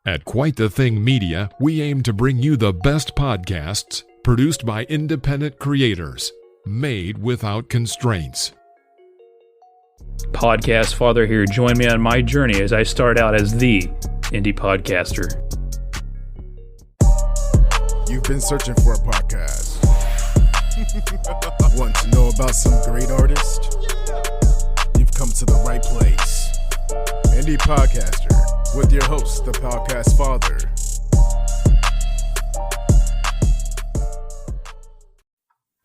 At Quite the Thing Media, we aim to bring you the best podcasts produced by independent creators, made without constraints. Podcast Father here. Join me on my journey as I start out as the indie podcaster. You've been searching for a podcast. Want to know about some great artist? You've come to the right place. Indie Podcaster, with your host, the Podcast Father.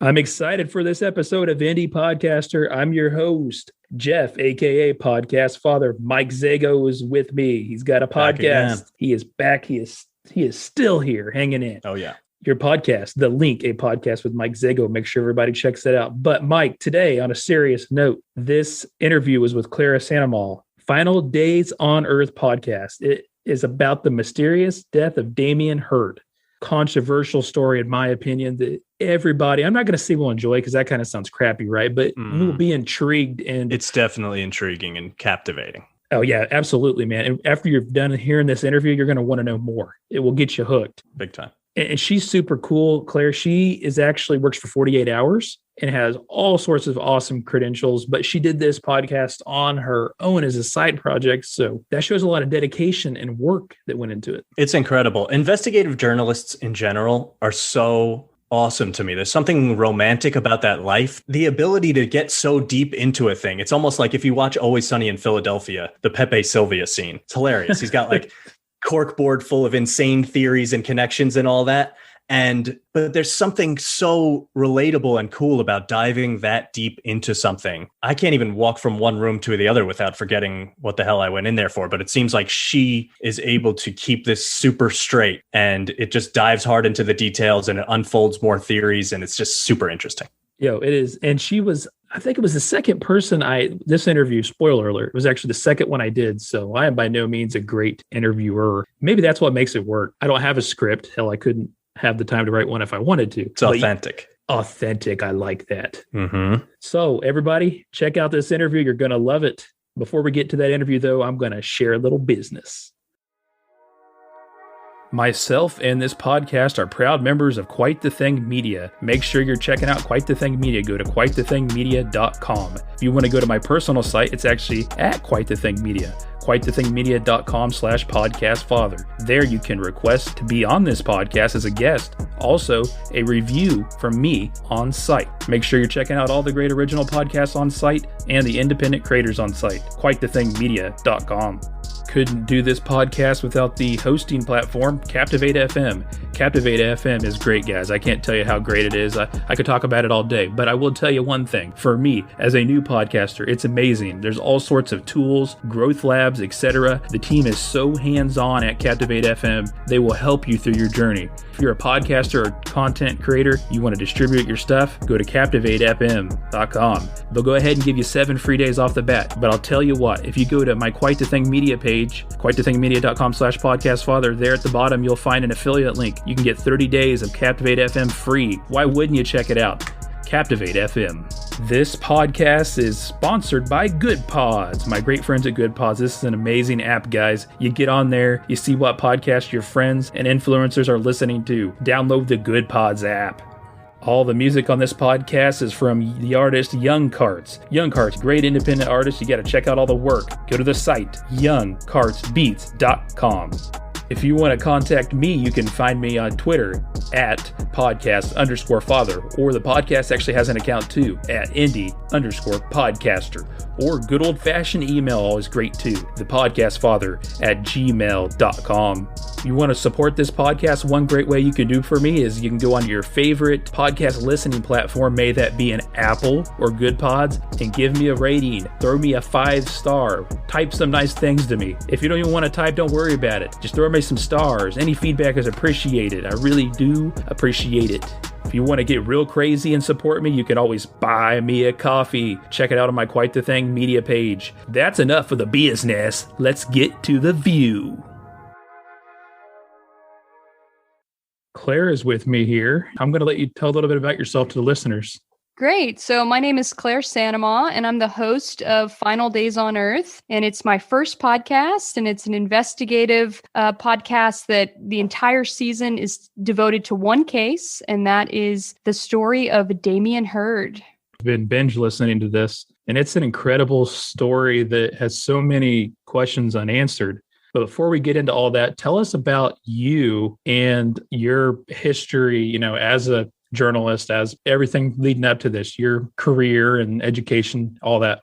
I'm excited for this episode of Indie Podcaster. I'm your host, Jeff, aka Podcast Father. Mike Zago is with me. He's got a podcast. He is back. He is still here, hanging in. Oh, yeah. Your podcast, The Link, a podcast with Mike Zago. Make sure everybody checks that out. But Mike, today, on a serious note, this interview was with Clara Sandomal, Final Days on Earth podcast. It is about the mysterious death of Damien Hirst. Controversial story, in my opinion, that everybody, I'm not going to say will enjoy because that kind of sounds crappy, right? But we'll be intrigued. And it's definitely intriguing and captivating. Oh, yeah, absolutely, man. And after you're done hearing this interview, you're going to want to know more. It will get you hooked. Big time. And she's super cool, Claire. She is actually works for 48 Hours and has all sorts of awesome credentials, but she did this podcast on her own as a side project. So that shows a lot of dedication and work that went into it. It's incredible. Investigative journalists in general are so awesome to me. There's something romantic about that life. The ability to get so deep into a thing. It's almost like if you watch Always Sunny in Philadelphia, the Pepe Sylvia scene. It's hilarious. He's got like corkboard full of insane theories and connections and all that. But there's something so relatable and cool about diving that deep into something. I can't even walk from one room to the other without forgetting what the hell I went in there for. But it seems like she is able to keep this super straight, and it just dives hard into the details and it unfolds more theories, and it's just super interesting. Yo, it is. And she was, I think it was the second person this interview, spoiler alert, it was actually the second one I did. So I am by no means a great interviewer. Maybe that's what makes it work. I don't have a script. Hell, I couldn't have the time to write one if I wanted to. It's authentic. Authentic. I like that. Mm-hmm. So everybody, check out this interview. You're going to love it. Before we get to that interview, though, I'm going to share a little business. Myself and this podcast are proud members of Quite the Thing Media. Make sure you're checking out Quite the Thing Media. Go to quitethethingmedia.com. If you want to go to my personal site, it's actually at Quite the Thing Media. quitethingmedia.com/podcastfather. There you can request to be on this podcast as a guest. Also, a review from me on site. Make sure you're checking out all the great original podcasts on site and the independent creators on site. quitethingmedia.com. Couldn't do this podcast without the hosting platform, Captivate FM. Captivate FM is great, guys. I can't tell you how great it is. I could talk about it all day, but I will tell you one thing. For me, as a new podcaster, it's amazing. There's all sorts of tools, growth labs, etc. The team is so hands-on at Captivate FM. They will help you through your journey. If you're a podcaster or content creator, you want to distribute your stuff, go to CaptivateFM.com. They'll go ahead and give you 7 free days off the bat. But I'll tell you what, if you go to my Quite the Thing Media page, quitethingmedia.com/podcastfather, there at the bottom, you'll find an affiliate link. You can get 30 days of Captivate FM free. Why wouldn't you check it out? Captivate FM. This podcast is sponsored by Good Pods. My great friends at Good Pods. This is an amazing app, guys. You get on there, you see what podcasts your friends and influencers are listening to. Download the Good Pods app. All the music on this podcast is from the artist Young Carts. Young Carts, great independent artist. You got to check out all the work. Go to the site, youngcartsbeats.com. If you want to contact me, you can find me on Twitter at podcast_father, or the podcast actually has an account too at indie_podcaster, or good old fashioned email, always great too, thepodcastfather@gmail.com. If you want to support this podcast, one great way you can do for me is you can go on your favorite podcast listening platform, may that be an Apple or Good Pods, and give me a rating. Throw me a 5-star. Type some nice things to me. If you don't even want to type, don't worry about it. Just throw me some stars. Any feedback is appreciated. I really do appreciate it. If you want to get real crazy and support me, you can always buy me a coffee. Check it out on my Quite the Thing Media page. That's enough for the business. Let's get to the view. Claire is with me here. I'm going to let you tell a little bit about yourself to the listeners. Great. So my name is Claire Sanama, and I'm the host of Final Days on Earth. And it's my first podcast, and it's an investigative podcast that the entire season is devoted to one case, and that is the story of Damien Hurd. I've been binge listening to this, and it's an incredible story that has so many questions unanswered. But before we get into all that, tell us about you and your history, as a journalist, as everything leading up to this, your career and education, all that.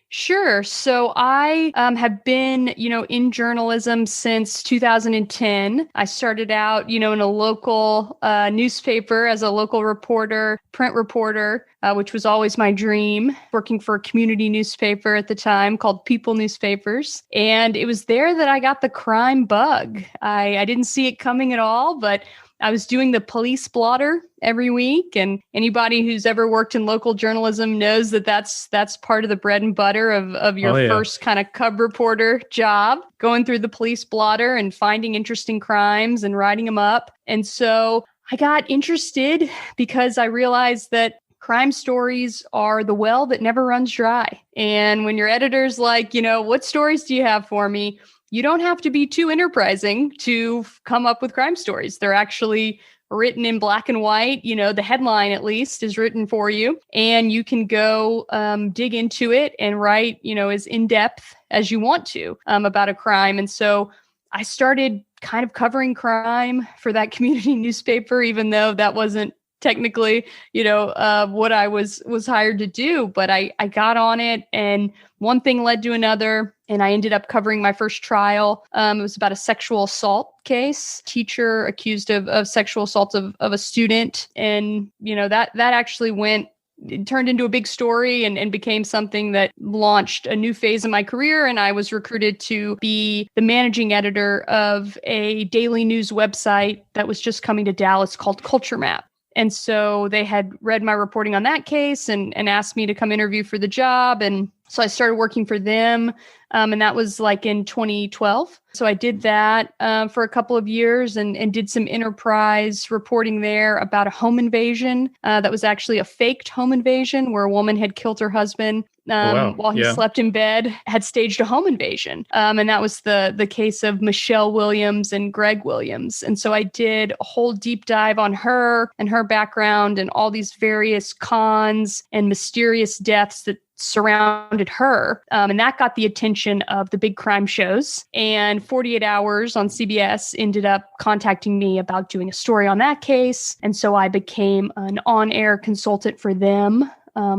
Sure. So I have been, in journalism since 2010. I started out, in a local newspaper as a local reporter, print reporter, which was always my dream, working for a community newspaper at the time called People Newspapers. And it was there that I got the crime bug. I didn't see it coming at all, but I was doing the police blotter every week, and anybody who's ever worked in local journalism knows that that's part of the bread and butter of your first kind of cub reporter job, going through the police blotter and finding interesting crimes and writing them up. And so I got interested because I realized that crime stories are the well that never runs dry. And when your editor's like, what stories do you have for me? You don't have to be too enterprising to come up with crime stories. They're actually written in black and white. The headline at least is written for you, and you can go dig into it and write, as in-depth as you want to about a crime. And so I started kind of covering crime for that community newspaper, even though that wasn't technically, what I was hired to do. But I got on it, and one thing led to another, and I ended up covering my first trial. It was about a sexual assault case, teacher accused of sexual assault of a student. And, that actually it turned into a big story and became something that launched a new phase in my career. And I was recruited to be the managing editor of a daily news website that was just coming to Dallas called Culture Map. And so they had read my reporting on that case and asked me to come interview for the job. And so I started working for them. And that was like in 2012. So I did that for a couple of years and did some enterprise reporting there about a home invasion that was actually a faked home invasion where a woman had killed her husband while he slept in bed, had staged a home invasion. And that was the case of Michelle Williams and Greg Williams. And so I did a whole deep dive on her and her background and all these various cons and mysterious deaths that surrounded her. And that got the attention of the big crime shows. And 48 Hours on CBS ended up contacting me about doing a story on that case. And so I became an on-air consultant for them.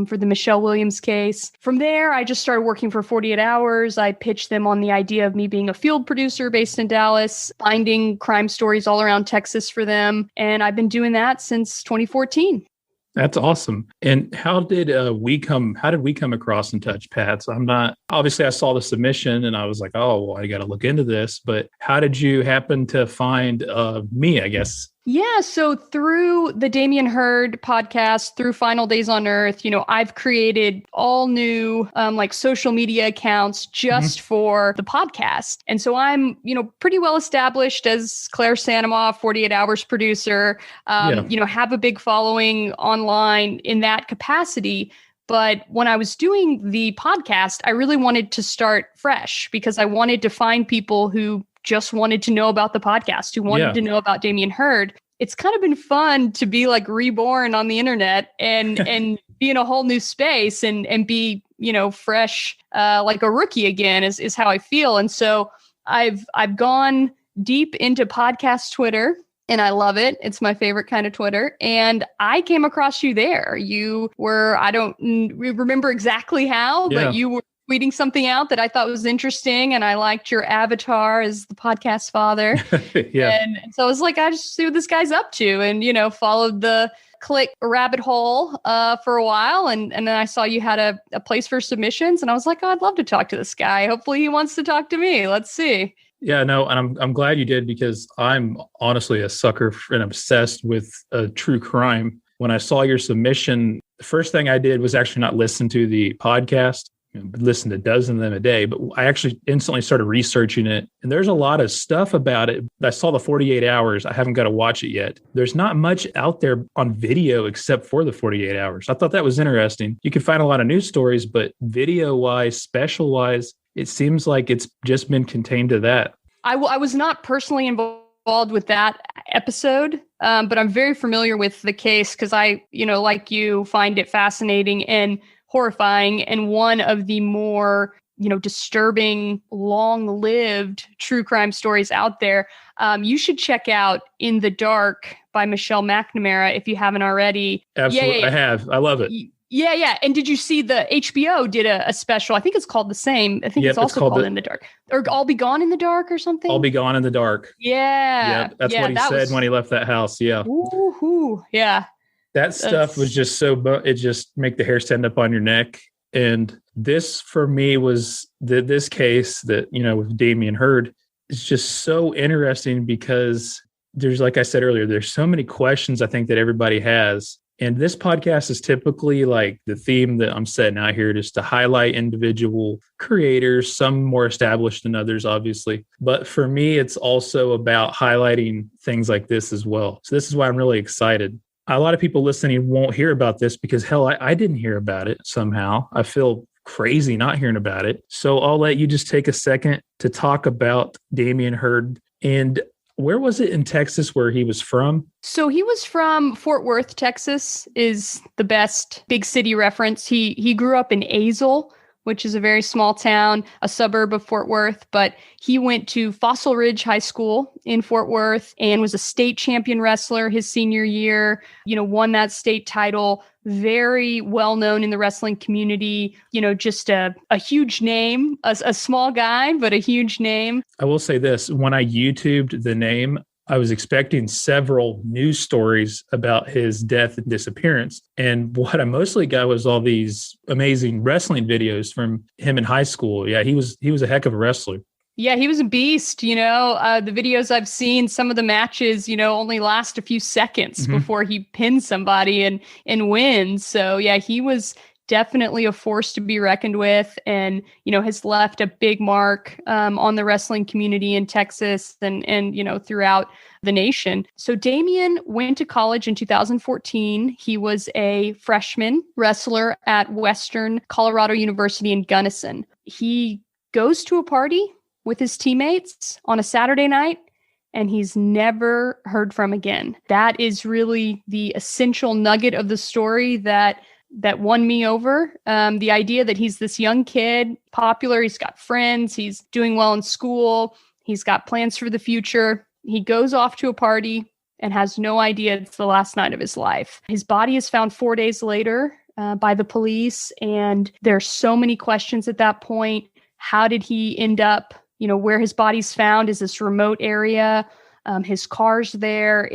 For the Michelle Williams case. From there, I just started working for 48 Hours. I pitched them on the idea of me being a field producer based in Dallas, finding crime stories all around Texas for them. And I've been doing that since 2014. That's awesome. And how did we come across and touch paths? Obviously I saw the submission and I was like, oh, well, I got to look into this. But how did you happen to find me, I guess? Yeah. So through the Damien Hurd podcast, through Final Days on Earth, I've created all new social media accounts just for the podcast. And so I'm, pretty well established as Claire Sanama, 48 Hours producer, have a big following online in that capacity. But when I was doing the podcast, I really wanted to start fresh because I wanted to find people who just wanted to know about the podcast, who wanted to know about Damien Hurd. It's kind of been fun to be like reborn on the internet and be in a whole new space and be, fresh, like a rookie again is how I feel. And so I've gone deep into podcast Twitter and I love it. It's my favorite kind of Twitter. And I came across you there. You were, I don't remember exactly how, but you were tweeting something out that I thought was interesting. And I liked your avatar as the podcast father. And so I was like, I just see what this guy's up to and, followed the click rabbit hole for a while. And then I saw you had a place for submissions and I was like, oh, I'd love to talk to this guy. Hopefully he wants to talk to me. Let's see. Yeah, no, and I'm glad you did because I'm honestly a sucker and obsessed with true crime. When I saw your submission, the first thing I did was actually not listen to the podcast. listen to dozens of them a day, but I actually instantly started researching it. And there's a lot of stuff about it. I saw the 48 hours. I haven't got to watch it yet. There's not much out there on video except for the 48 hours. I thought that was interesting. You can find a lot of news stories, but video wise, special wise, it seems like it's just been contained to that. I was not personally involved with that episode, but I'm very familiar with the case because I, like you, find it fascinating and horrifying, and one of the more, disturbing, long-lived true crime stories out there. You should check out In the Dark by Michelle McNamara if you haven't already. Absolutely. Yeah. I have. I love it. Yeah. And did you see the HBO did a special? I think it's called the same. I think it's also called In the Dark. Or All Be Gone in the Dark or something? All Be Gone in the Dark. Yeah. That's what he said when he left that house. Yeah. Woohoo. Yeah. That stuff was just it just make the hair stand up on your neck. And this for me was this case that, with Damien Hurd is just so interesting because there's, like I said earlier, there's so many questions I think that everybody has. And this podcast is typically like the theme that I'm setting out here, just to highlight individual creators, some more established than others, obviously. But for me, it's also about highlighting things like this as well. So this is why I'm really excited. A lot of people listening won't hear about this because, hell, I didn't hear about it somehow. I feel crazy not hearing about it. So I'll let you just take a second to talk about Damien Hurd. And where was it in Texas where he was from? So he was from Fort Worth, Texas, is the best big city reference. He grew up in Azle, which is a very small town, a suburb of Fort Worth, but he went to Fossil Ridge High School in Fort Worth and was a state champion wrestler his senior year, won that state title, very well known in the wrestling community, just a huge name, a small guy, but a huge name. I will say this, when I YouTubed the name, I was expecting several news stories about his death and disappearance. And what I mostly got was all these amazing wrestling videos from him in high school. Yeah, he was a heck of a wrestler. Yeah, he was a beast. The videos I've seen, some of the matches, only last a few seconds before he pins somebody and wins. So yeah, he was definitely a force to be reckoned with, and has left a big mark on the wrestling community in Texas and throughout the nation. So Damien went to college in 2014. He was a freshman wrestler at Western Colorado University in Gunnison. He goes to a party with his teammates on a Saturday night, and he's never heard from again. That is really the essential nugget of the story that won me over. The idea that he's this young kid, popular, he's got friends, he's doing well in school, he's got plans for the future. He goes off to a party and has no idea it's the last night of his life. His body is found 4 days later by the police, and there's so many questions at that point. How did he end up, where his body's found is this remote area. His car's there.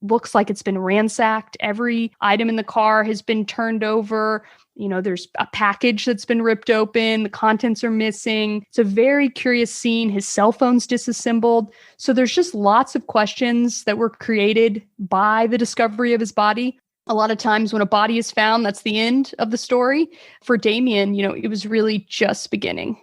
Looks like it's been ransacked. Every item in the car has been turned over. There's a package that's been ripped open. The contents are missing. It's a very curious scene. His cell phone's disassembled. So there's just lots of questions that were created by the discovery of his body. A lot of times when a body is found, that's the end of the story. For Damien, it was really just beginning.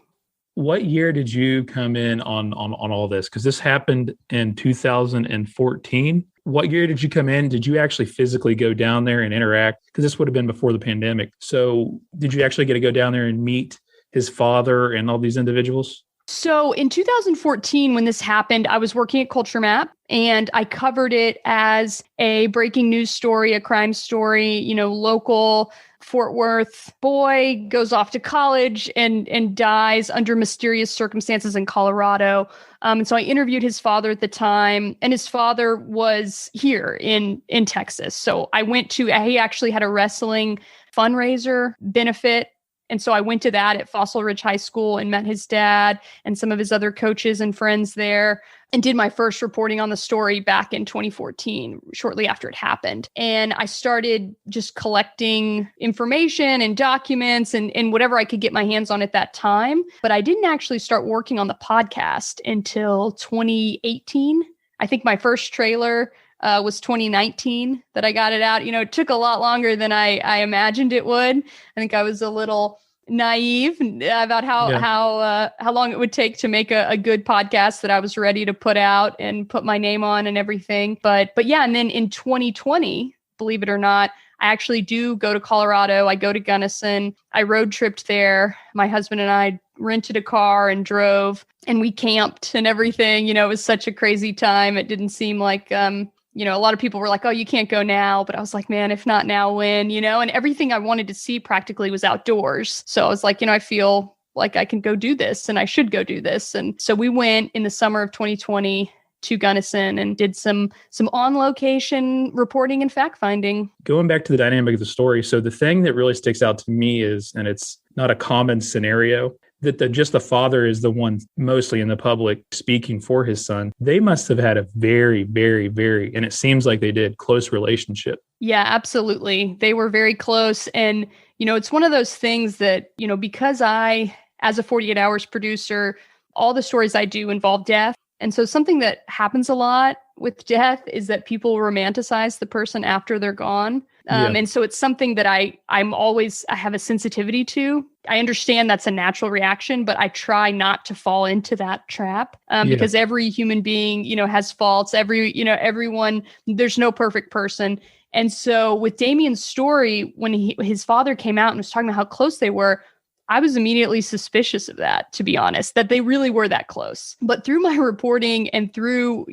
What year did you come in on all this? Because this happened in 2014. What year did you come in? Did you actually physically go down there and interact? Because this would have been before the pandemic. So did you actually get to go down there and meet his father and all these individuals? So in 2014, when this happened, I was working at Culture Map, and I covered it as a breaking news story, a crime story, local Fort Worth boy goes off to college and dies under mysterious circumstances in Colorado. And so I interviewed his father at the time, and his father was here in Texas. So I he actually had a wrestling fundraiser benefit. And so I went to that at Fossil Ridge High School and met his dad and some of his other coaches and friends there, and did my first reporting on the story back in 2014, shortly after it happened. And I started just collecting information and documents and whatever I could get my hands on at that time. But I didn't actually start working on the podcast until 2018. I think my first trailer was 2019 that I got it out. It took a lot longer than I imagined it would. I think I was a little naive about how long it would take to make a good podcast that I was ready to put out and put my name on and everything. But yeah, and then in 2020, believe it or not, I actually do go to Colorado. I go to Gunnison. I road tripped there. My husband and I rented a car and drove, and we camped and everything. It was such a crazy time. It didn't seem like, a lot of people were like, oh, you can't go now. But I was like, man, if not now, when, and everything I wanted to see practically was outdoors. So I was like, I feel like I can go do this and I should go do this. And so we went in the summer of 2020 to Gunnison and did some on location reporting and fact finding. Going back to the dynamic of the story. So the thing that really sticks out to me is, and it's not a common scenario, that just the father is the one mostly in the public speaking for his son. They must have had a very, very, very, and it seems like they did, close relationship. Yeah, absolutely. They were very close. And, it's one of those things that, because I, as a 48 Hours producer, all the stories I do involve death. And so something that happens a lot with death is that people romanticize the person after they're gone. And so it's something that I have a sensitivity to. I understand that's a natural reaction, but I try not to fall into that trap because every human being, has faults. Everyone, there's no perfect person. And so with Damien's story, when his father came out and was talking about how close they were, I was immediately suspicious of that, to be honest, that they really were that close. But through my reporting and through,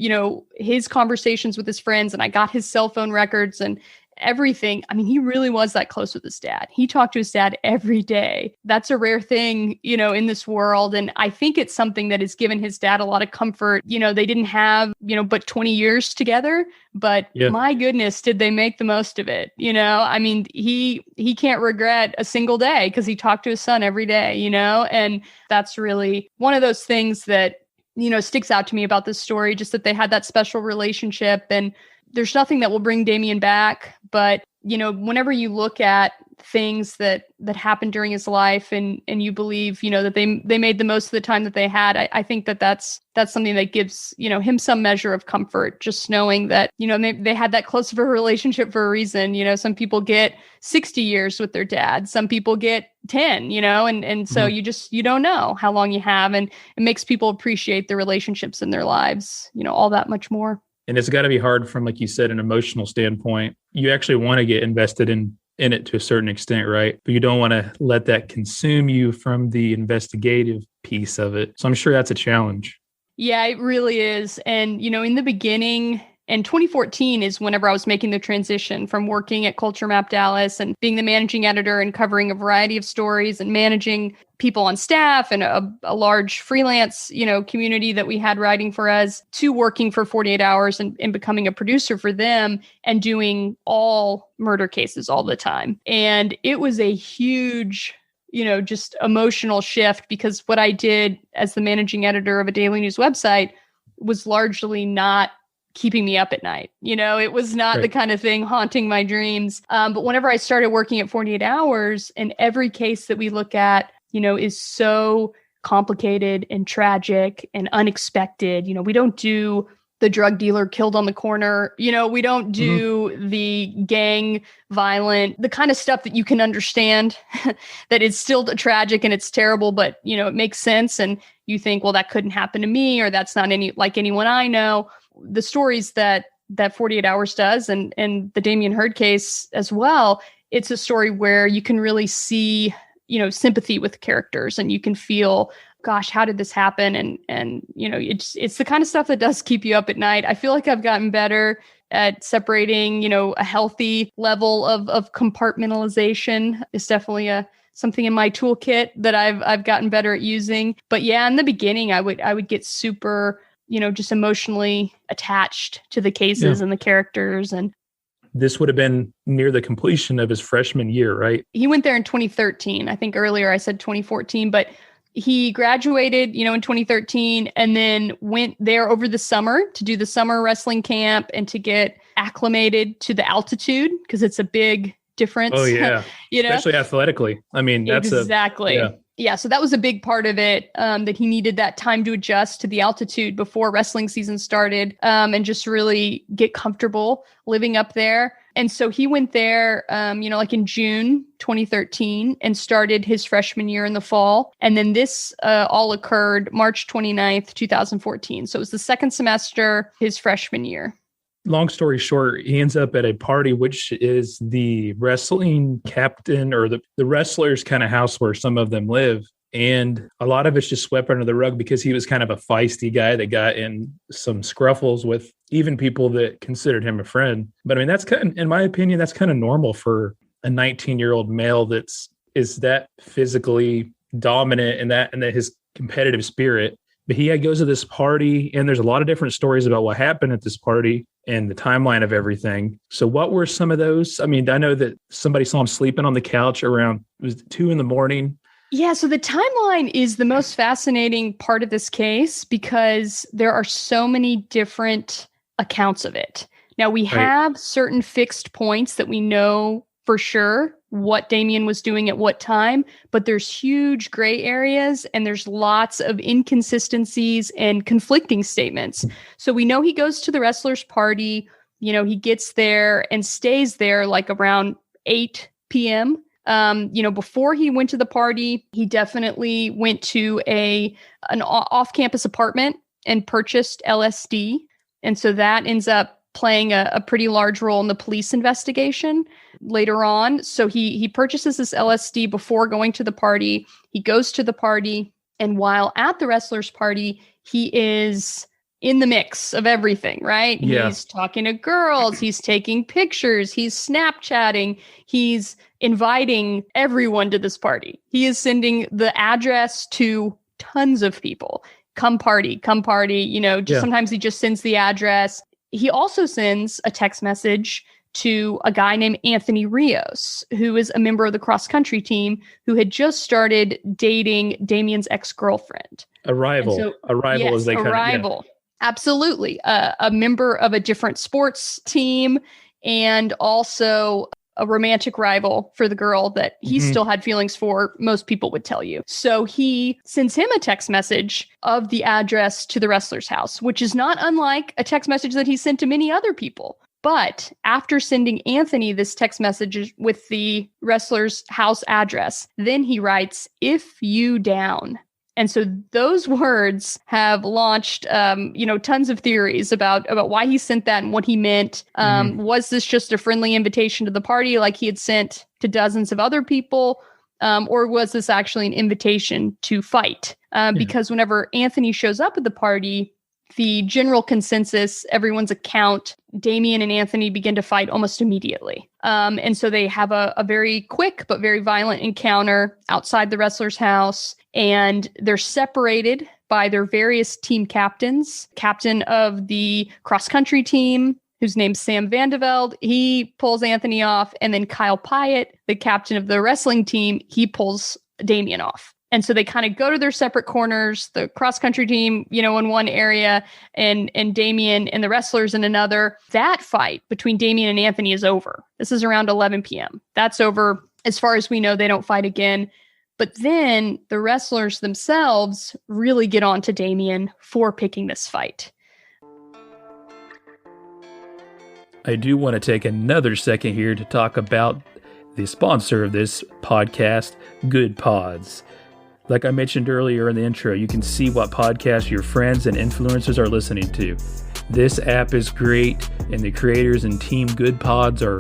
his conversations with his friends, and I got his cell phone records and everything. I mean, he really was that close with his dad. He talked to his dad every day. That's a rare thing, in this world. And I think it's something that has given his dad a lot of comfort. They didn't have, but 20 years together, but my goodness, did they make the most of it? I mean, he can't regret a single day because he talked to his son every day, and that's really one of those things that, sticks out to me about this story, just that they had that special relationship. And there's nothing that will bring Damien back, but whenever you look at things that happened during his life and you believe, that they made the most of the time that they had, I think that's something that gives, him some measure of comfort, just knowing that, they had that close of a relationship for a reason. Some people get 60 years with their dad, some people get 10, and so you don't know how long you have, and it makes people appreciate the relationships in their lives, all that much more. And it's got to be hard from, like you said, an emotional standpoint. You actually want to get invested in it to a certain extent, right? But you don't want to let that consume you from the investigative piece of it. So I'm sure that's a challenge. Yeah, it really is. And, in the beginning, and 2014 is whenever I was making the transition from working at Culture Map Dallas and being the managing editor and covering a variety of stories and managing people on staff and a large freelance, community that we had writing for us, to working for 48 Hours and becoming a producer for them and doing all murder cases all the time. And it was a huge, just emotional shift, because what I did as the managing editor of a daily news website was largely not keeping me up at night. It was not the kind of thing haunting my dreams. But whenever I started working at 48 Hours, and every case that we look at, is so complicated and tragic and unexpected. We don't do the drug dealer killed on the corner. We don't do the gang violent, the kind of stuff that you can understand that it's still tragic and it's terrible, but, it makes sense. And you think, well, that couldn't happen to me, or that's not anyone I know. The stories that 48 Hours does, and the Damien Hurd case as well, it's a story where you can really see, sympathy with characters, and you can feel, gosh, how did this happen? And it's the kind of stuff that does keep you up at night. I feel like I've gotten better at separating, a healthy level of compartmentalization is definitely something in my toolkit that I've gotten better at using. But yeah, in the beginning, I would get super, just emotionally attached to the cases and the characters. And this would have been near the completion of his freshman year, right? He went there in 2013. I think earlier I said 2014, but he graduated, in 2013, and then went there over the summer to do the summer wrestling camp and to get acclimated to the altitude, because it's a big difference. Oh yeah. Especially athletically. I mean, that's exactly. Yeah, so that was a big part of it, that he needed that time to adjust to the altitude before wrestling season started, and just really get comfortable living up there. And so he went there, like in June 2013 and started his freshman year in the fall. And then this all occurred March 29th, 2014. So it was the second semester, his freshman year. Long story short, he ends up at a party, which is the wrestling captain or the wrestler's kind of house where some of them live. And a lot of it's just swept under the rug because he was kind of a feisty guy that got in some scruffles with even people that considered him a friend. But I mean, that's kind of, in my opinion, that's kind of normal for a 19-year-old male is that physically dominant and that his competitive spirit. But he goes to this party, and there's a lot of different stories about what happened at this party and the timeline of everything. So what were some of those? I mean, I know that somebody saw him sleeping on the couch around, it was 2 a.m. Yeah, so the timeline is the most fascinating part of this case because there are so many different accounts of it. Now, we have certain fixed points that we know for sure what Damien was doing at what time, but there's huge gray areas and there's lots of inconsistencies and conflicting statements. So we know he goes to the wrestler's party, he gets there and stays there like around 8 p.m. Before he went to the party, he definitely went to an off-campus apartment and purchased LSD. And so that ends up playing a pretty large role in the police investigation later on. So he purchases this LSD before going to the party. He goes to the party. And while at the wrestler's party, he is in the mix of everything, right? Yeah. He's talking to girls. He's taking pictures. He's Snapchatting. He's inviting everyone to this party. He is sending the address to tons of people. Come party. Sometimes he just sends the address. He also sends a text message to a guy named Anthony Rios, who is a member of the cross-country team who had just started dating Damien's ex-girlfriend. A rival. Yes, as they kind of... A rival. Yeah. Absolutely. A member of a different sports team and also a romantic rival for the girl that he still had feelings for, most people would tell you. So he sends him a text message of the address to the wrestler's house, which is not unlike a text message that he sent to many other people. But after sending Anthony this text message with the wrestler's house address, then he writes, "If you down." And so those words have launched, tons of theories about why he sent that and what he meant. Was this just a friendly invitation to the party like he had sent to dozens of other people? Or was this actually an invitation to fight? Because whenever Anthony shows up at the party, the general consensus, everyone's account, Damien and Anthony begin to fight almost immediately. And so they have a very quick but very violent encounter outside the wrestler's house. And they're separated by their various team captains. Captain of the cross-country team, whose name's Sam Vandevelde, he pulls Anthony off. And then Kyle Pyatt, the captain of the wrestling team, he pulls Damien off. And so they kind of go to their separate corners, the cross-country team, in one area and Damien and the wrestlers in another. That fight between Damien and Anthony is over. This is around 11 p.m. That's over. As far as we know, they don't fight again. But then the wrestlers themselves really get on to Damien for picking this fight. I do want to take another second here to talk about the sponsor of this podcast, Good Pods. Like I mentioned earlier in the intro, you can see what podcasts your friends and influencers are listening to. This app is great, and the creators and team Good Pods are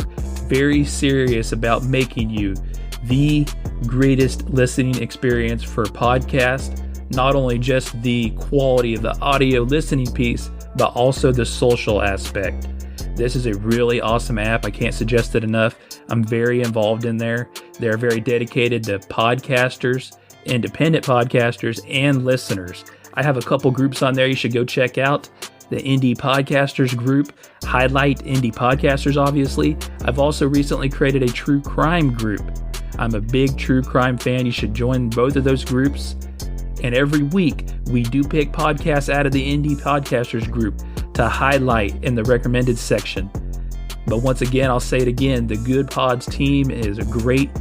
very serious about making you the greatest listening experience for podcasts, not only just the quality of the audio listening piece, but also the social aspect. This is a really awesome app. I can't suggest it enough. I'm very involved in there. They're very dedicated to podcasters, independent podcasters, and listeners. I have a couple groups on there you should go check out. The Indie Podcasters group, highlight indie podcasters, obviously. I've also recently created a true crime group. I'm a big true crime fan. You should join both of those groups. And every week, we do pick podcasts out of the Indie Podcasters group to highlight in the recommended section. But once again, I'll say it again, the Good Pods team is a great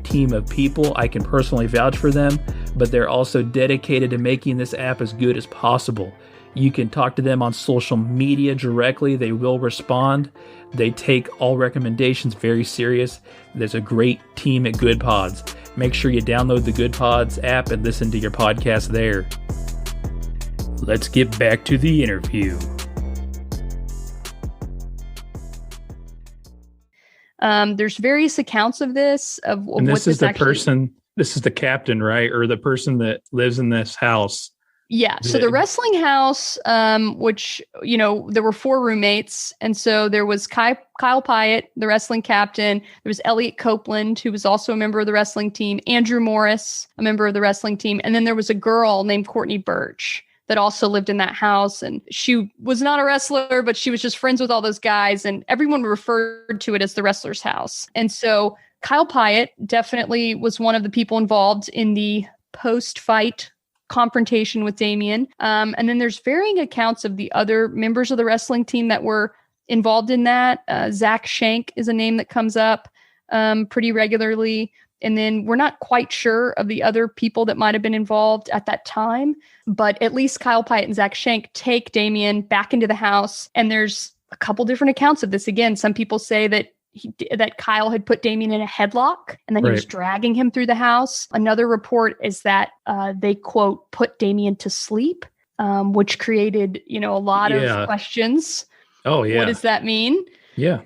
team of people. I can personally vouch for them, but they're also dedicated to making this app as good as possible. You can talk to them on social media directly. They will respond. They take all recommendations very serious. There's a great team at Good Pods. Make sure you download the Good Pods app and listen to your podcast there. Let's get back to the interview. There's various accounts of this, and this is the person, this is the captain, right? Or the person that lives in this house. Yeah. So the wrestling house, which, there were 4 roommates. And so there was Kyle Pyatt, the wrestling captain. There was Elliot Copeland, who was also a member of the wrestling team. Andrew Morris, a member of the wrestling team. And then there was a girl named Courtney Birch that also lived in that house. And she was not a wrestler, but she was just friends with all those guys. And everyone referred to it as the wrestler's house. And so Kyle Pyatt definitely was one of the people involved in the post-fight confrontation with Damien. And then there's varying accounts of the other members of the wrestling team that were involved in that. Zach Shank is a name that comes up pretty regularly. And then we're not quite sure of the other people that might have been involved at that time, but at least Kyle Pyatt and Zach Shank take Damien back into the house. And there's a couple different accounts of this. Again, some people say that that Kyle had put Damien in a headlock and then he was dragging him through the house. Another report is that they, quote, put Damien to sleep, which created, a lot of questions. Oh, yeah. What does that mean? Yeah.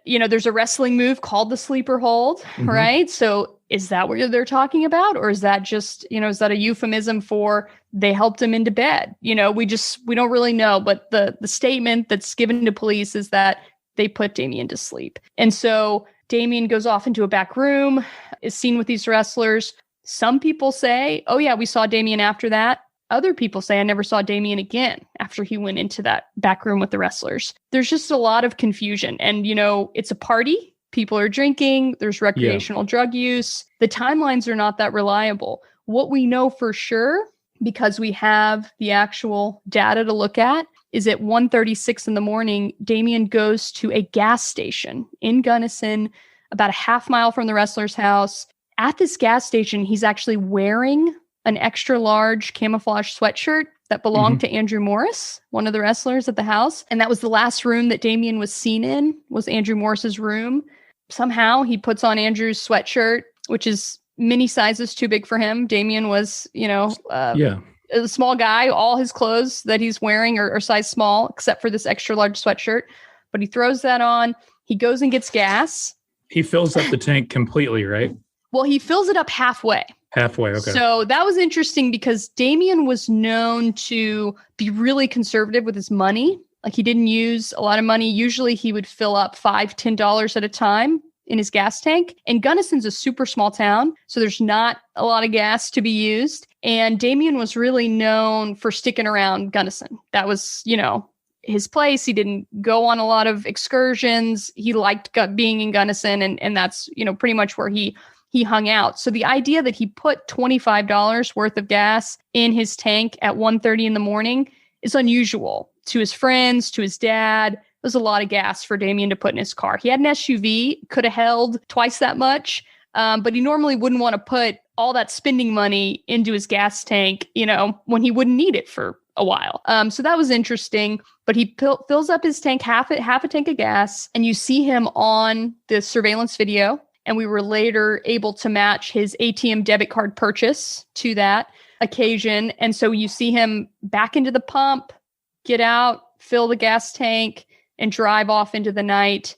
There's a wrestling move called the sleeper hold, right? So is that what they're talking about? Or is that just, is that a euphemism for they helped him into bed? We don't really know. But the statement that's given to police is that they put Damien to sleep. And so Damien goes off into a back room, is seen with these wrestlers. Some people say, oh yeah, we saw Damien after that. Other people say I never saw Damien again after he went into that back room with the wrestlers. There's just a lot of confusion. And, it's a party. People are drinking. There's recreational drug use. The timelines are not that reliable. What we know for sure, because we have the actual data to look at, is at 1:36 in the morning, Damien goes to a gas station in Gunnison, about a half mile from the wrestler's house. At this gas station, he's actually wearing an extra large camouflage sweatshirt that belonged to Andrew Morris, one of the wrestlers at the house. And that was the last room that Damien was seen in, was Andrew Morris's room. Somehow he puts on Andrew's sweatshirt, which is many sizes too big for him. Damien was, a small guy. All his clothes that he's wearing are size small, except for this extra large sweatshirt. But he throws that on. He goes and gets gas. He fills up the tank completely, right? Well, he fills it up halfway. Halfway, okay. So that was interesting because Damien was known to be really conservative with his money. Like he didn't use a lot of money. Usually he would fill up $5, $10 at a time in his gas tank. And Gunnison's a super small town, so there's not a lot of gas to be used. And Damien was really known for sticking around Gunnison. That was, his place. He didn't go on a lot of excursions. He liked being in Gunnison, and that's, pretty much where he hung out. So the idea that he put $25 worth of gas in his tank at 1:30 in the morning is unusual to his friends, to his dad. There's a lot of gas for Damien to put in his car. He had an SUV, could have held twice that much, but he normally wouldn't want to put all that spending money into his gas tank, when he wouldn't need it for a while. So that was interesting. But he fills up his tank, half a tank of gas, and you see him on the surveillance video. And we were later able to match his ATM debit card purchase to that occasion. And so you see him back into the pump, get out, fill the gas tank, and drive off into the night.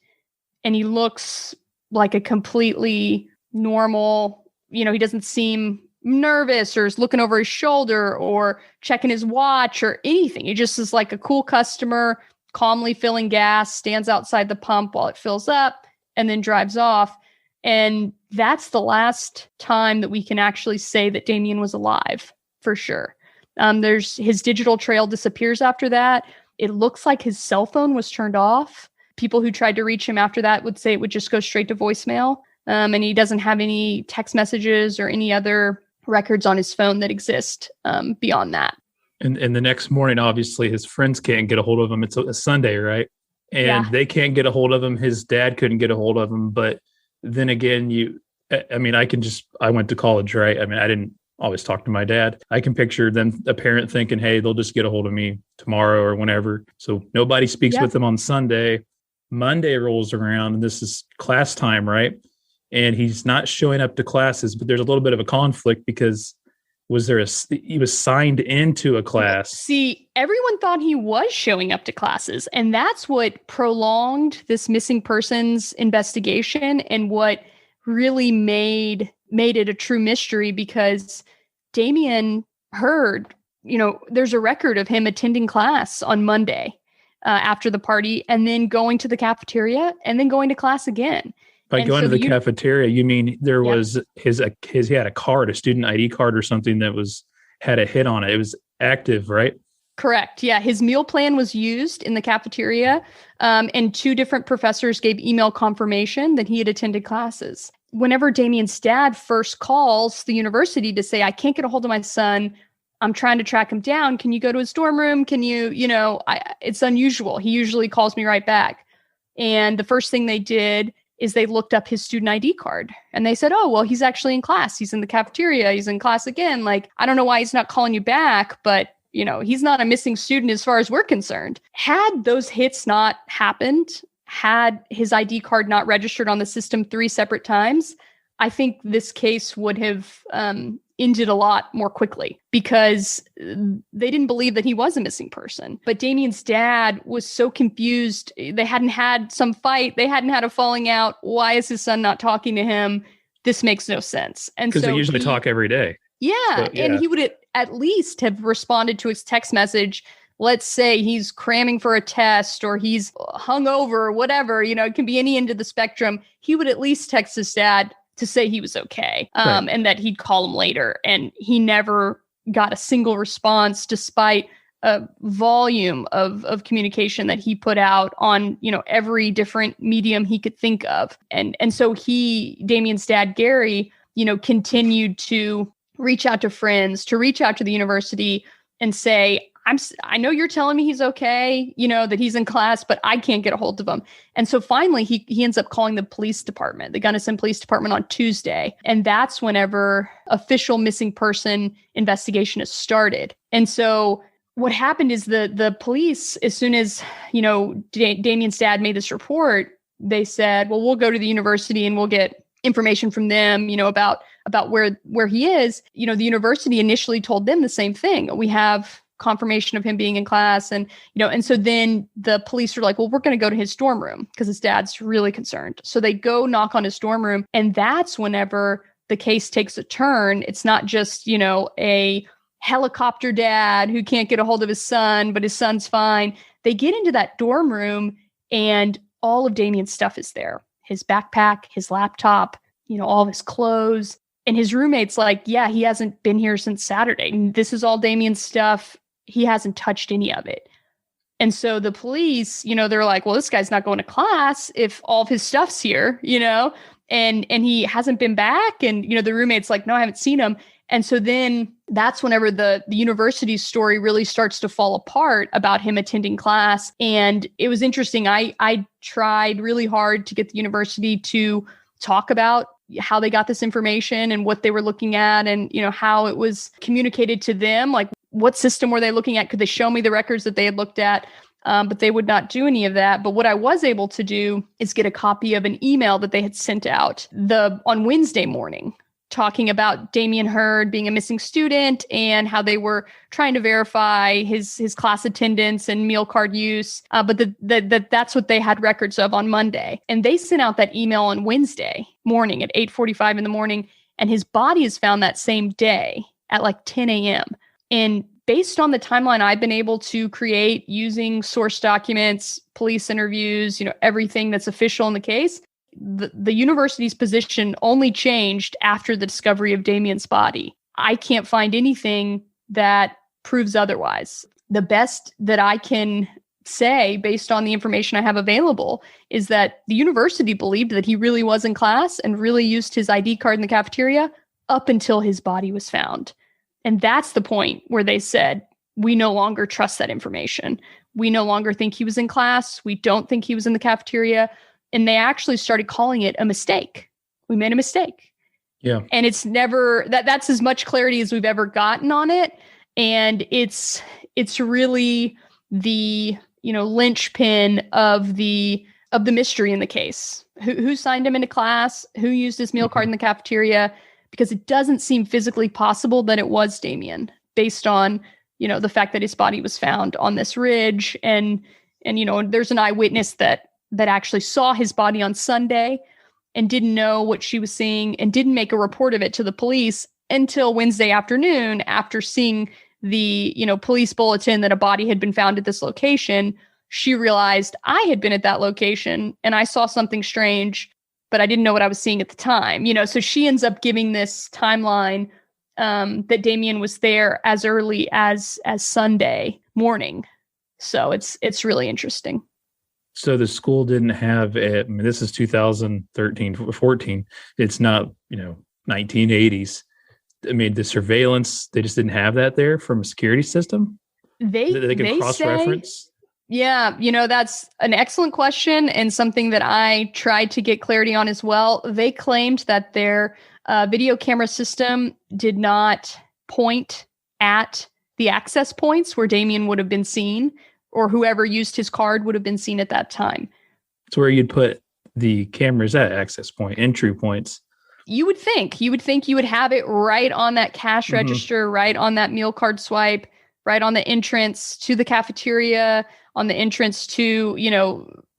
And he looks like a completely normal, he doesn't seem nervous or is looking over his shoulder or checking his watch or anything. He just is like a cool customer, calmly filling gas, stands outside the pump while it fills up, and then drives off. And that's the last time that we can actually say that Damien was alive, for sure. There's his digital trail disappears after that. It looks like his cell phone was turned off. People who tried to reach him after that would say it would just go straight to voicemail. And he doesn't have any text messages or any other records on his phone that exist beyond that. And the next morning, obviously, his friends can't get a hold of him. It's a Sunday, right? And they can't get a hold of him. His dad couldn't get a hold of him. But then again, I went to college, right? I mean, always talk to my dad. I can picture them, a parent thinking, hey, they'll just get a hold of me tomorrow or whenever. So nobody speaks with them on Sunday. Monday rolls around and this is class time, right? And he's not showing up to classes, but there's a little bit of a conflict because he was signed into a class. See, everyone thought he was showing up to classes, and that's what prolonged this missing persons investigation and what really made it a true mystery, because Damien heard, there's a record of him attending class on Monday after the party and then going to the cafeteria and then going to class again. By going to the cafeteria, you mean there was he had a card, a student ID card or something that had a hit on it. It was active, right? Correct. Yeah. His meal plan was used in the cafeteria, and 2 different professors gave email confirmation that he had attended classes. Whenever Damien's dad first calls the university to say, I can't get a hold of my son, I'm trying to track him down. Can you go to his dorm room? Can you, it's unusual. He usually calls me right back. And the first thing they did is they looked up his student ID card and they said, oh, well, he's actually in class. He's in the cafeteria. He's in class again. Like, I don't know why he's not calling you back, but he's not a missing student as far as we're concerned. Had those hits not happened, had his ID card not registered on the system 3 separate times, I think this case would have ended a lot more quickly because they didn't believe that he was a missing person. But Damien's dad was so confused. They hadn't had some fight. They hadn't had a falling out. Why is his son not talking to him? This makes no sense. And because they usually talk every day. Yeah. And he would at least have responded to his text message. Let's say he's cramming for a test or he's hungover or whatever, it can be any end of the spectrum. He would at least text his dad to say he was okay, right, and that he'd call him later. And he never got a single response despite a volume of communication that he put out on, every different medium he could think of. And so Damien's dad, Gary, continued to reach out to friends, to reach out to the university and say, I know you're telling me he's okay, that he's in class, but I can't get a hold of him. And so finally he ends up calling the police department, the Gunnison Police Department, on Tuesday. And that's whenever official missing person investigation is started. And so what happened is the police, as soon as, Damien's dad made this report, they said, well, we'll go to the university and we'll get information from them, about where he is. The university initially told them the same thing. We have confirmation of him being in class. And so then the police were like, well, we're going to go to his dorm room because his dad's really concerned. So they go knock on his dorm room. And that's whenever the case takes a turn. It's not just, a helicopter dad who can't get a hold of his son, but his son's fine. They get into that dorm room and all of Damien's stuff is there. His backpack, his laptop, all of his clothes. And his roommate's like, yeah, he hasn't been here since Saturday. And this is all Damien's stuff. He hasn't touched any of it. And so the police, they're like, well, this guy's not going to class if all of his stuff's here, and he hasn't been back. And, the roommate's like, no, I haven't seen him. And so then that's whenever the university's story really starts to fall apart about him attending class. And it was interesting. I tried really hard to get the university to talk about how they got this information and what they were looking at and, how it was communicated to them. Like, what system were they looking at? Could they show me the records that they had looked at? But they would not do any of that. But what I was able to do is get a copy of an email that they had sent out on Wednesday morning, talking about Damien Hurd being a missing student and how they were trying to verify his class attendance and meal card use. But that's what they had records of on Monday. And they sent out that email on Wednesday morning at 8:45 in the morning. And his body is found that same day at like 10 a.m. And based on the timeline I've been able to create using source documents, police interviews, everything that's official in the case, the university's position only changed after the discovery of Damien's body. I can't find anything that proves otherwise. The best that I can say, based on the information I have available, is that the university believed that he really was in class and really used his ID card in the cafeteria up until his body was found. And that's the point where they said, we no longer trust that information. We no longer think he was in class. We don't think he was in the cafeteria. And they actually started calling it a mistake. We made a mistake. Yeah. And it's never that's as much clarity as we've ever gotten on it. And it's really the, linchpin of the mystery in the case. Who signed him into class? Who used his meal card in the cafeteria? Because it doesn't seem physically possible that it was Damien, based on, the fact that his body was found on this ridge. And there's an eyewitness that actually saw his body on Sunday and didn't know what she was seeing and didn't make a report of it to the police until Wednesday afternoon, after seeing the, police bulletin that a body had been found at this location. She realized, I had been at that location and I saw something strange, but I didn't know what I was seeing at the time. So she ends up giving this timeline that Damien was there as early as Sunday morning. So it's really interesting. So the school didn't have it. I mean, this is 2013, 14. It's not, 1980s. I mean, the surveillance, they just didn't have that there from a security system. They could cross-reference. Yeah, that's an excellent question and something that I tried to get clarity on as well. They claimed that their video camera system did not point at the access points where Damien would have been seen, or whoever used his card would have been seen at that time. It's where you'd put the cameras at access point, entry points. You would think you would have it right on that cash register, right on that meal card swipe, right on the entrance to the cafeteria, on the entrance to,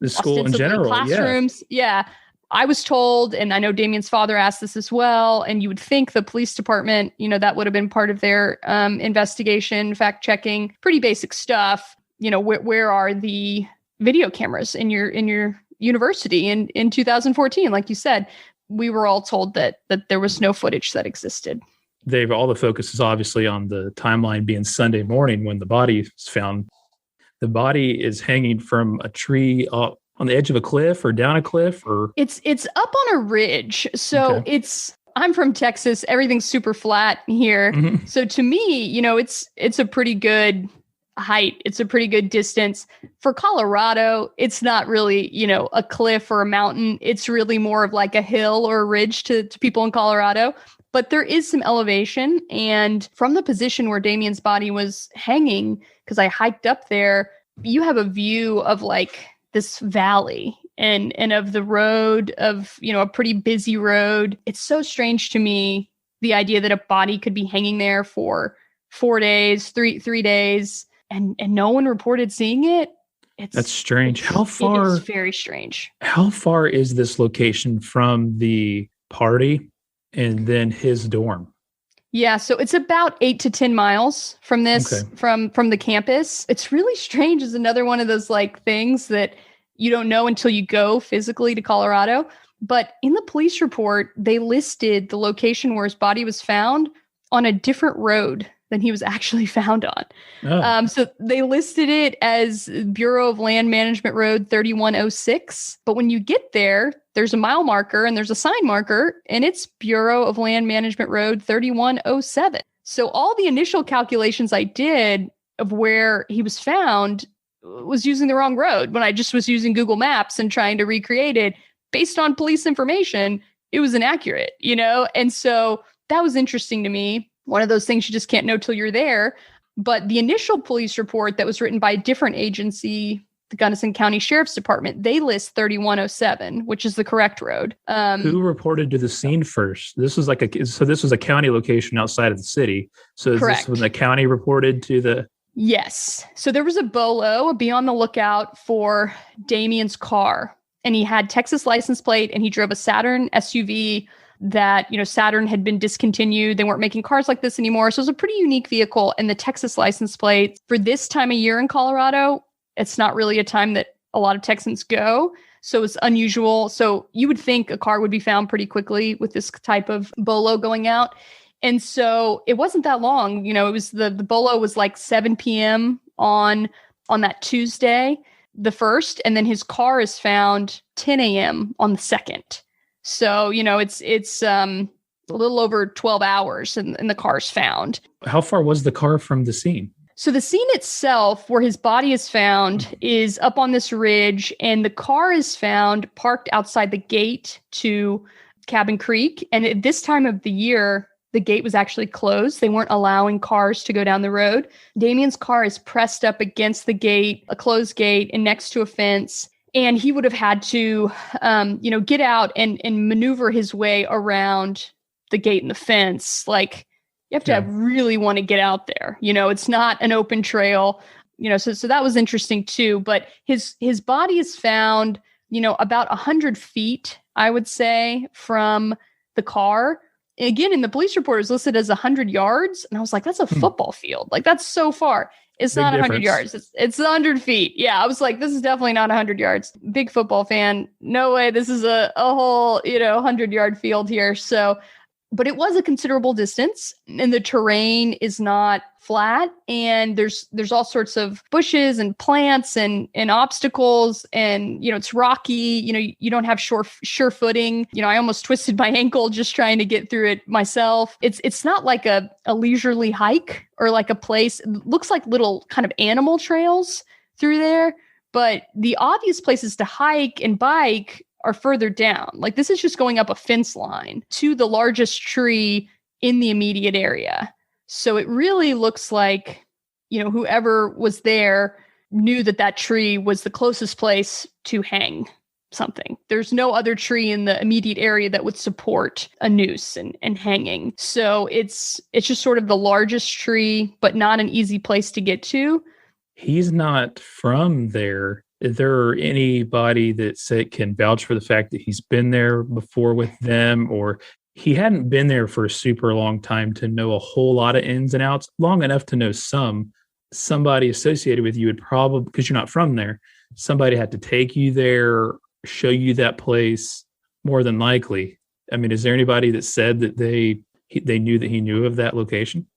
the school in general, classrooms. Yeah. I was told, and I know Damien's father asked this as well, and you would think the police department, that would have been part of their investigation, fact checking, pretty basic stuff. Where are the video cameras in your university in 2014? Like you said, we were all told that there was no footage that existed. All the focus is obviously on the timeline being Sunday morning when the body is found. The body is hanging from a tree on the edge of a cliff or down a cliff, or it's up on a ridge. So okay. I'm from Texas. Everything's super flat here. Mm-hmm. So to me, it's a pretty good height. It's a pretty good distance. For Colorado, it's not really, a cliff or a mountain. It's really more of like a hill or a ridge to people in Colorado. But there is some elevation. And from the position where Damien's body was hanging, because I hiked up there, you have a view of like this valley and of the road, of, a pretty busy road. It's so strange to me, the idea that a body could be hanging there for 4 days, three days, and no one reported seeing it. That's strange. How far? It is very strange. How far is this location from the party and then his dorm? Yeah, so it's about 8 to 10 miles from this, from the campus. It's really strange. It's another one of those like things that you don't know until you go physically to Colorado. But in the police report, they listed the location where his body was found on a different road than he was actually found on. Oh. So they listed it as Bureau of Land Management Road 3106. But when you get there, there's a mile marker and there's a sign marker, and it's Bureau of Land Management Road 3107. So all the initial calculations I did of where he was found was using the wrong road. When I just was using Google Maps and trying to recreate it based on police information, it was inaccurate, And so that was interesting to me. One of those things you just can't know till you're there. But the initial police report that was written by a different agency, the Gunnison County Sheriff's Department, they list 3107, which is the correct road. Who reported to the scene first? This was this was a county location outside of the city. So is correct. This when the county reported to the... Yes. So there was a BOLO, be on the lookout for Damien's car. And he had Texas license plate, and he drove a Saturn SUV that, Saturn had been discontinued. They weren't making cars like this anymore. So it was a pretty unique vehicle. And the Texas license plate for this time of year in Colorado, it's not really a time that a lot of Texans go. So it's unusual. So you would think a car would be found pretty quickly with this type of BOLO going out. And so it wasn't that long. It was the BOLO was like 7 p.m. on that Tuesday, the 1st. And then his car is found 10 a.m. on the 2nd. So, it's a little over 12 hours and the car's found. How far was the car from the scene? So the scene itself, where his body is found, is up on this ridge, and the car is found parked outside the gate to Cabin Creek. And at this time of the year, the gate was actually closed. They weren't allowing cars to go down the road. Damien's car is pressed up against the gate, a closed gate, and next to a fence. And he would have had to, get out and maneuver his way around the gate and the fence. Like, you have to really want to get out there. It's not an open trail. So that was interesting too. But his body is found, about 100 feet, I would say, from the car. Again, in the police report, it was listed as 100 yards. And I was like, that's a football field. Like, that's so far. It's big not 100 yards. It's 100 feet. Yeah, I was like, this is definitely not 100 yards. Big football fan. No way. This is a whole, 100-yard field here. So, but it was a considerable distance, and the terrain is not flat, and there's all sorts of bushes and plants and obstacles, and it's rocky. You don't have sure footing. I almost twisted my ankle just trying to get through it myself. It's not like a leisurely hike or like a place. It looks like little kind of animal trails through there, but the obvious places to hike and bike are further down. Like, this is just going up a fence line to the largest tree in the immediate area. So it really looks like, whoever was there knew that tree was the closest place to hang something. There's no other tree in the immediate area that would support a noose and hanging. So it's just sort of the largest tree, but not an easy place to get to. He's not from there. Is there anybody that can vouch for the fact that he's been there before with them, or he hadn't been there for a super long time to know a whole lot of ins and outs, long enough to know somebody associated with you would probably, because you're not from there, somebody had to take you there, show you that place, more than likely. I mean, is there anybody that said that they knew that he knew of that location?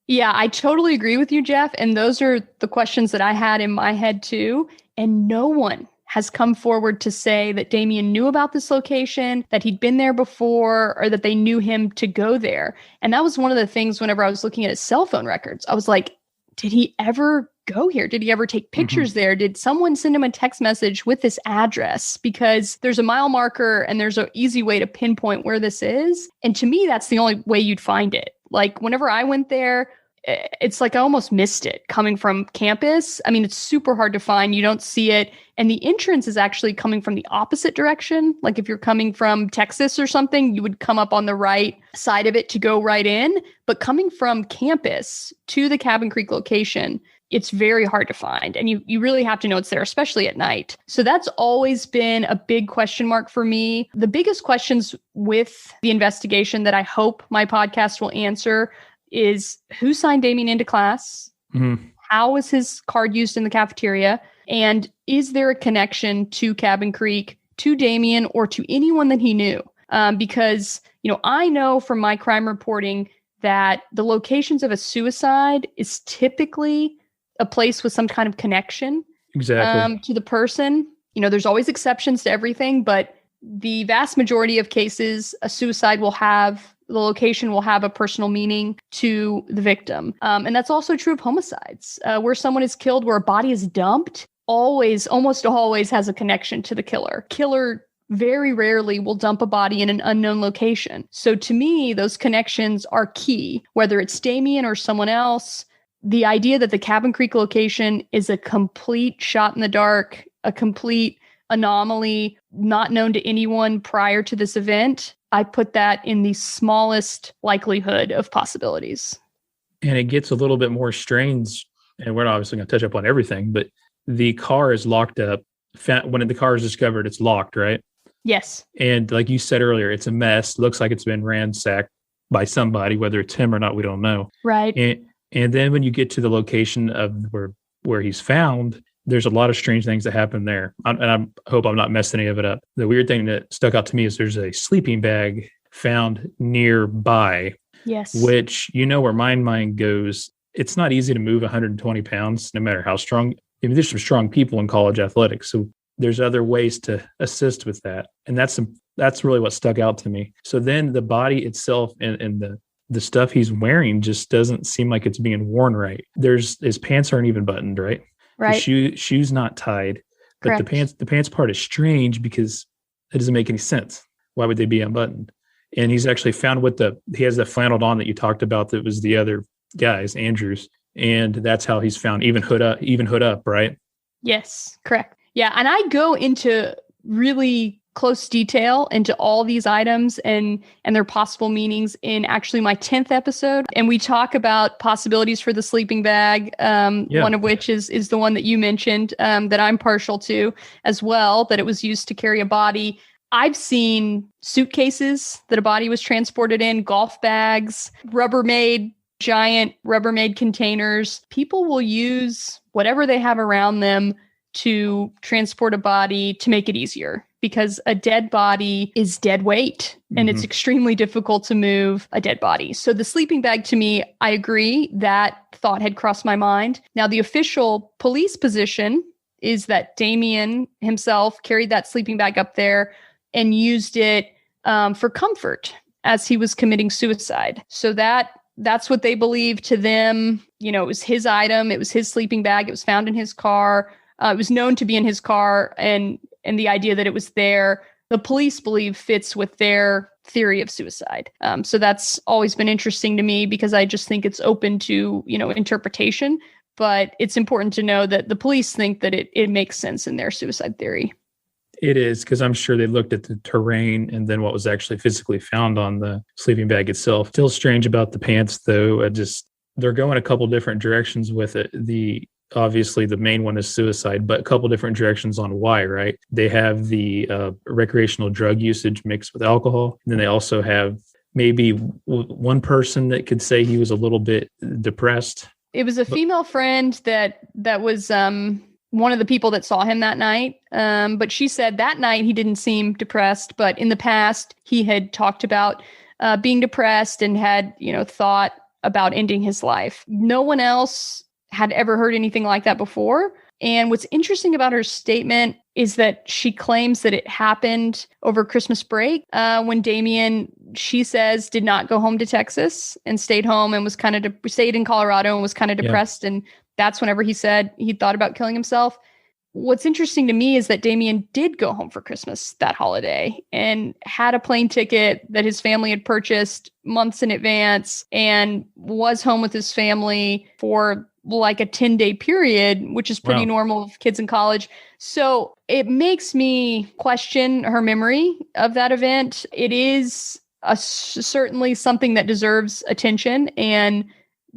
Yeah, I totally agree with you, Jeff. And those are the questions that I had in my head too. And no one has come forward to say that Damien knew about this location, that he'd been there before, or that they knew him to go there. And that was one of the things whenever I was looking at his cell phone records. I was like, did he ever go here? Did he ever take pictures there? Did someone send him a text message with this address? Because there's a mile marker and there's an easy way to pinpoint where this is. And to me, that's the only way you'd find it. Like, whenever I went there, it's like I almost missed it coming from campus. I mean, it's super hard to find. You don't see it. And the entrance is actually coming from the opposite direction. Like, if you're coming from Texas or something, you would come up on the right side of it to go right in. But coming from campus to the Cabin Creek location, it's very hard to find. And you really have to know it's there, especially at night. So that's always been a big question mark for me. The biggest questions with the investigation that I hope my podcast will answer is, who signed Damien into class? How was his card used in the cafeteria? And is there a connection to Cabin Creek, to Damien, or to anyone that he knew? Because, I know from my crime reporting that the locations of a suicide is typically a place with some kind of connection to the person. There's always exceptions to everything, but the vast majority of cases, a suicide the location will have a personal meaning to the victim. And that's also true of homicides, where someone is killed, where a body is dumped, almost always has a connection to the killer. Killer very rarely will dump a body in an unknown location. So to me, those connections are key, whether it's Damien or someone else. The idea that the Cabin Creek location is a complete shot in the dark, a complete anomaly, not known to anyone prior to this event, I put that in the smallest likelihood of possibilities. And it gets a little bit more strange, and we're not obviously going to touch up on everything, but the car is locked up. When the car is discovered, it's locked, right? Yes. And like you said earlier, it's a mess. Looks like it's been ransacked by somebody, whether it's him or not, we don't know. Right. And then when you get to the location of where he's found, there's a lot of strange things that happen there. And I hope I'm not messing any of it up. The weird thing that stuck out to me is there's a sleeping bag found nearby. Yes. Which, where my mind goes, it's not easy to move 120 pounds, no matter how strong. I mean, there's some strong people in college athletics, so there's other ways to assist with that. And that's really what stuck out to me. So then the body itself and the stuff he's wearing just doesn't seem like it's being worn right. His pants aren't even buttoned, right? Right. The shoes not tied, but Correct. the pants part is strange because it doesn't make any sense. Why would they be unbuttoned? And he's actually found he has the flannel on that you talked about that was the other guy's, Andrew's. And that's how he's found even hood up, right? Yes, correct. Yeah. And I go into really close detail into all these items and their possible meanings in actually my 10th episode. And we talk about possibilities for the sleeping bag, one of which is the one that you mentioned, that I'm partial to as well, that it was used to carry a body. I've seen suitcases that a body was transported in, golf bags, giant Rubbermaid containers. People will use whatever they have around them to transport a body to make it easier, because a dead body is dead weight and it's extremely difficult to move a dead body. So the sleeping bag, to me, I agree, that thought had crossed my mind. Now, the official police position is that Damien himself carried that sleeping bag up there and used it for comfort as he was committing suicide. So that's what they believe. To them, it was his item. It was his sleeping bag. It was found in his car. It was known to be in his car, and the idea that it was there, the police believe, fits with their theory of suicide. So that's always been interesting to me, because I just think it's open to, interpretation. But it's important to know that the police think that it makes sense in their suicide theory. It is, because I'm sure they looked at the terrain and then what was actually physically found on the sleeping bag itself. Still strange about the pants, though. They're going a couple different directions with it. Obviously, the main one is suicide, but a couple different directions on why, right? They have the recreational drug usage mixed with alcohol. And then they also have maybe one person that could say he was a little bit depressed. It was a female friend that was one of the people that saw him that night. But she said that night he didn't seem depressed, but in the past he had talked about being depressed and had, thought about ending his life. No one else had ever heard anything like that before. And what's interesting about her statement is that she claims that it happened over Christmas break, when Damien, she says, did not go home to Texas and stayed home and was stayed in Colorado and was kind of depressed. And that's whenever he said he thought about killing himself. What's interesting to me is that Damien did go home for Christmas that holiday and had a plane ticket that his family had purchased months in advance and was home with his family for like a 10-day period, which is pretty normal of kids in college. So it makes me question her memory of that event. It is certainly something that deserves attention and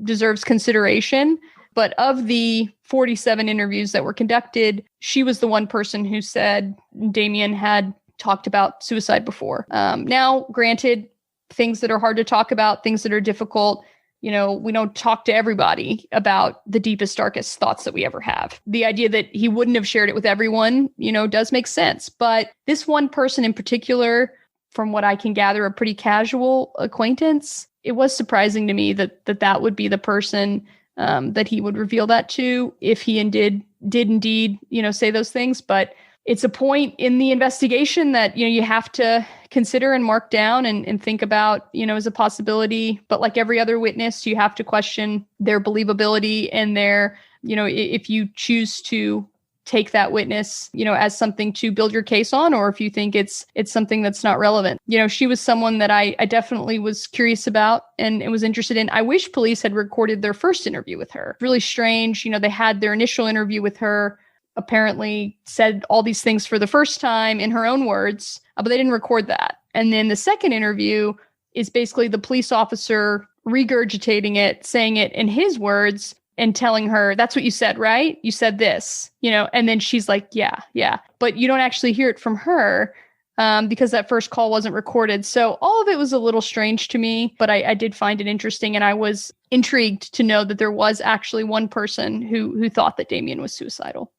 deserves consideration. But of the 47 interviews that were conducted, she was the one person who said Damien had talked about suicide before. Now, granted, things that are hard to talk about, things that are difficult, we don't talk to everybody about the deepest, darkest thoughts that we ever have. The idea that he wouldn't have shared it with everyone, does make sense. But this one person in particular, from what I can gather, a pretty casual acquaintance, it was surprising to me that would be the person that he would reveal that to, if he did indeed, say those things. But it's a point in the investigation that, you have to consider and mark down and think about, as a possibility. But like every other witness, you have to question their believability and their, if you choose to take that witness, as something to build your case on, or if you think it's something that's not relevant. She was someone that I definitely was curious about and was interested in. I wish police had recorded their first interview with her. Really strange. They had their initial interview with her, apparently said all these things for the first time in her own words, but they didn't record that. And then the second interview is basically the police officer regurgitating it, saying it in his words, and telling her, that's what you said, right? You said this, and then she's like, yeah. But you don't actually hear it from her because that first call wasn't recorded. So all of it was a little strange to me, but I did find it interesting. And I was intrigued to know that there was actually one person who thought that Damien was suicidal.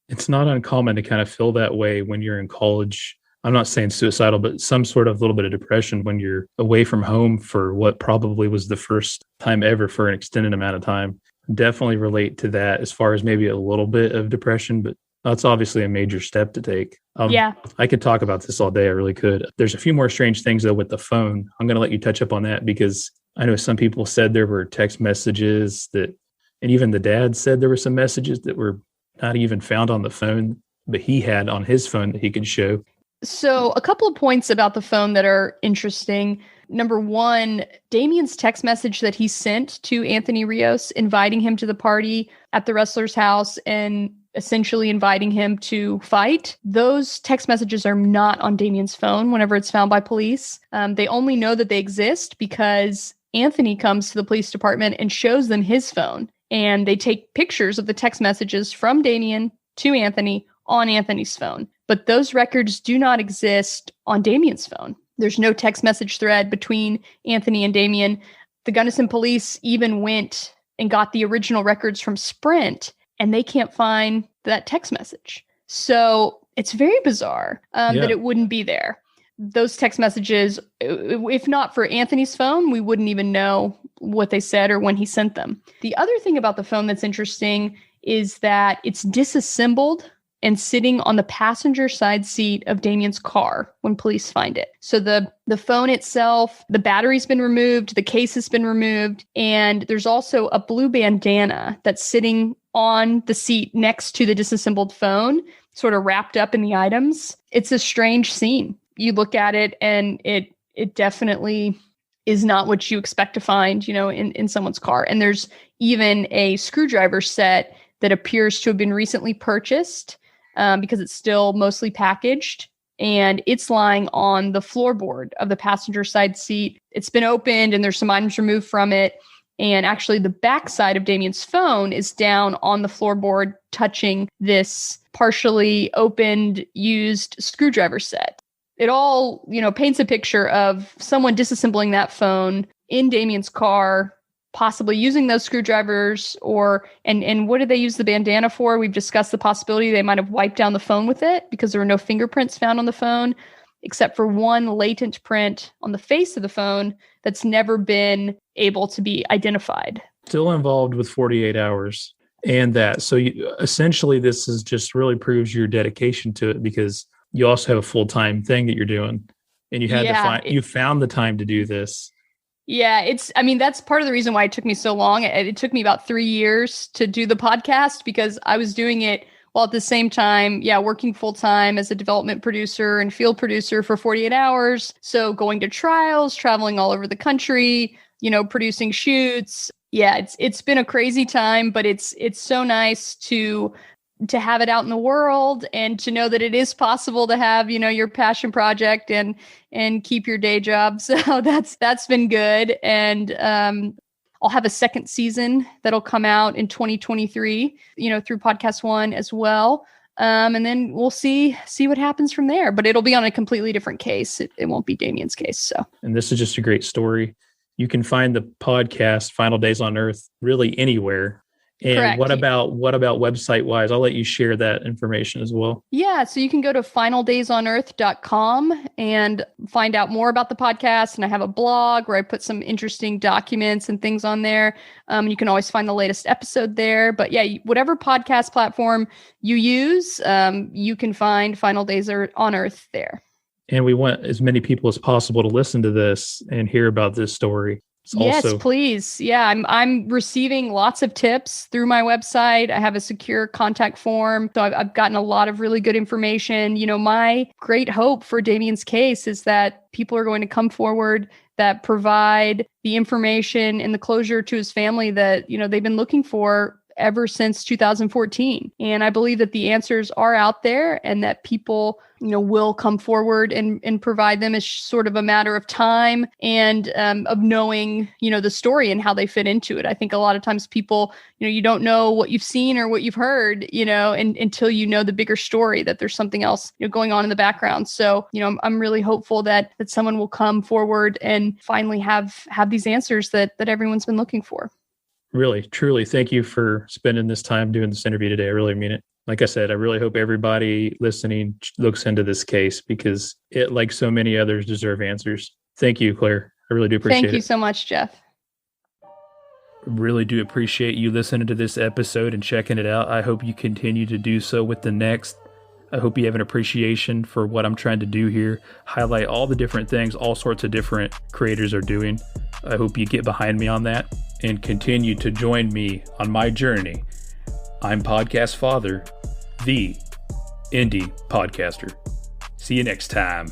It's not uncommon to kind of feel that way when you're in college. I'm not saying suicidal, but some sort of little bit of depression when you're away from home for what probably was the first time ever for an extended amount of time. Definitely relate to that as far as maybe a little bit of depression, but that's obviously a major step to take. I could talk about this all day. I really could. There's a few more strange things, though, with the phone. I'm going to let you touch up on that because I know some people said there were text messages and even the dad said there were some messages that were not even found on the phone, but he had on his phone that he could show. So a couple of points about the phone that are interesting. Number one, Damien's text message that he sent to Anthony Rios, inviting him to the party at the wrestler's house and essentially inviting him to fight. Those text messages are not on Damien's phone whenever it's found by police. They only know that they exist because Anthony comes to the police department and shows them his phone. And they take pictures of the text messages from Damien to Anthony on Anthony's phone. But those records do not exist on Damien's phone. There's no text message thread between Anthony and Damien. The Gunnison police even went and got the original records from Sprint, and they can't find that text message. So it's very bizarre that it wouldn't be there. Those text messages, if not for Anthony's phone, we wouldn't even know what they said or when he sent them. The other thing about the phone that's interesting is that it's disassembled and sitting on the passenger side seat of Damien's car when police find it. So the phone itself, the battery's been removed, the case has been removed, and there's also a blue bandana that's sitting on the seat next to the disassembled phone, sort of wrapped up in the items. It's a strange scene. You look at it and it definitely is not what you expect to find, in someone's car. And there's even a screwdriver set that appears to have been recently purchased because it's still mostly packaged, and it's lying on the floorboard of the passenger side seat. It's been opened and there's some items removed from it. And actually the back side of Damien's phone is down on the floorboard, touching this partially opened, used screwdriver set. It all, paints a picture of someone disassembling that phone in Damien's car, possibly using those screwdrivers, and what did they use the bandana for? We've discussed the possibility they might have wiped down the phone with it because there were no fingerprints found on the phone, except for one latent print on the face of the phone that's never been able to be identified. Still involved with 48 hours and that. So essentially this is just really proves your dedication to it, because you also have a full-time thing that you're doing, and you had you found the time to do this. Yeah, that's part of the reason why it took me so long. It took me about 3 years to do the podcast, because I was doing it while at the same time, working full-time as a development producer and field producer for 48 hours. So going to trials, traveling all over the country, producing shoots. Yeah, it's been a crazy time, but it's so nice to have it out in the world and to know that it is possible to have, your passion project and keep your day job. So that's been good. And I'll have a second season that'll come out in 2023, through Podcast One as well. And then we'll see what happens from there, but it'll be on a completely different case. It won't be Damien's case. So, and this is just a great story. You can find the podcast Final Days on Earth really anywhere. And correct. what about website wise? I'll let you share that information as well. Yeah. So you can go to finaldaysonearth.com and find out more about the podcast. And I have a blog where I put some interesting documents and things on there. You can always find the latest episode there. But yeah, whatever podcast platform you use, you can find Final Days on Earth there. And we want as many people as possible to listen to this and hear about this story. Yes, please. Yeah, I'm receiving lots of tips through my website. I have a secure contact form. So I've gotten a lot of really good information. My great hope for Damien's case is that people are going to come forward that provide the information and the closure to his family that, they've been looking for ever since 2014. And I believe that the answers are out there and that people, will come forward and provide them. As sort of a matter of time and of knowing, the story and how they fit into it. I think a lot of times people, you don't know what you've seen or what you've heard, until you know the bigger story, that there's something else going on in the background. So, I'm really hopeful that someone will come forward and finally have these answers that everyone's been looking for. Really, truly, thank you for spending this time doing this interview today. I really mean it. Like I said, I really hope everybody listening looks into this case, because it, like so many others, deserve answers. Thank you, Claire. I really do appreciate it. Thank you so much, Jeff. Really do appreciate you listening to this episode and checking it out. I hope you continue to do so with the next. I hope you have an appreciation for what I'm trying to do here, highlight all the different things all sorts of different creators are doing. I hope you get behind me on that and continue to join me on my journey. I'm Podcast Father, the indie podcaster. See you next time.